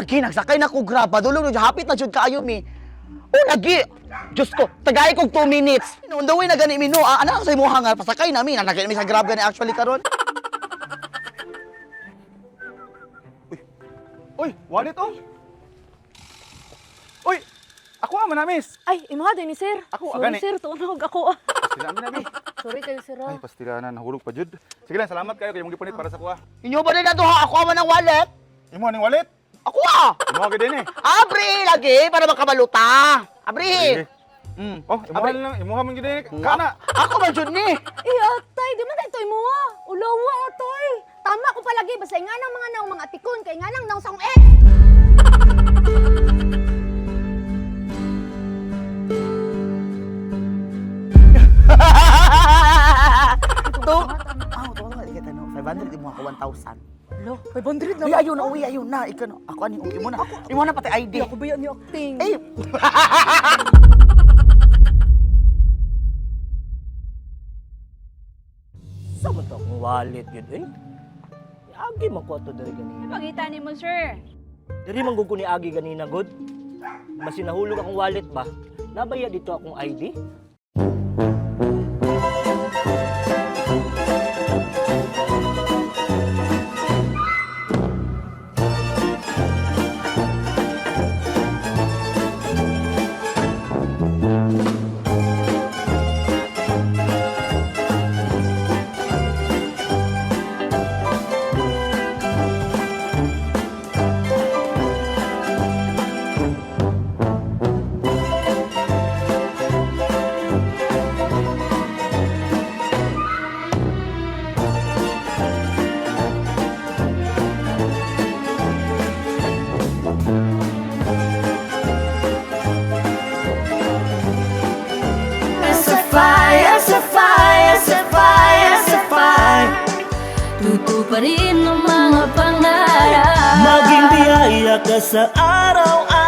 lagi, nagsakay na ko grab, padulong na hapit na jud kaayo mi. O lagi, Diyos ko, tagay kog 2 minutes. On the way na gani mi no, ana sa imo hangar, pasakay na mi, nalagay mi sa grab gani actually karon. Uy, wallet oh. Uy, ako man na, miss. Ay, imaha din ni sir. Ako, sorry agani. sir, tunog ako. Sila mi na, mi. Sorry kayo sir. Ay, pastilanan, nahulog pa jud. Sige lang, salamat kayo kay mong gipunit para sa kuha. Inyo ba na duha ako man ang wallet? Imo ning wallet? Ako ah. Imo ka din eh. Abri lagi para makabaluta. Abri. Sige. Oh, imo Abay. lang, imo man gid eh. Kana. Ako man jud ni. Atay, di man ito mo ha. Ulawa atay. Tama ko palagi, basta nga nang mga naong mga tikon, kay nga nang naong sang To. To nga kita no. 500 imo ako 1,000. Lo, 500 Ay, ayun na, uwi, ayun na. Ikaw na. Ako ani, imo na. Imo na pati ID. Ako ba yan ni acting? Eh. Sa ba ito akong wallet yun eh? Agi man ko ito dari ganina. Pagita ni mo, sir. Dari man gud ko ni Agi ganina, God. Mas nahulog akong wallet ba? Nabaya dito akong ID? Tutuparin ang mga pangarap. Maging biyaya ka sa araw-araw.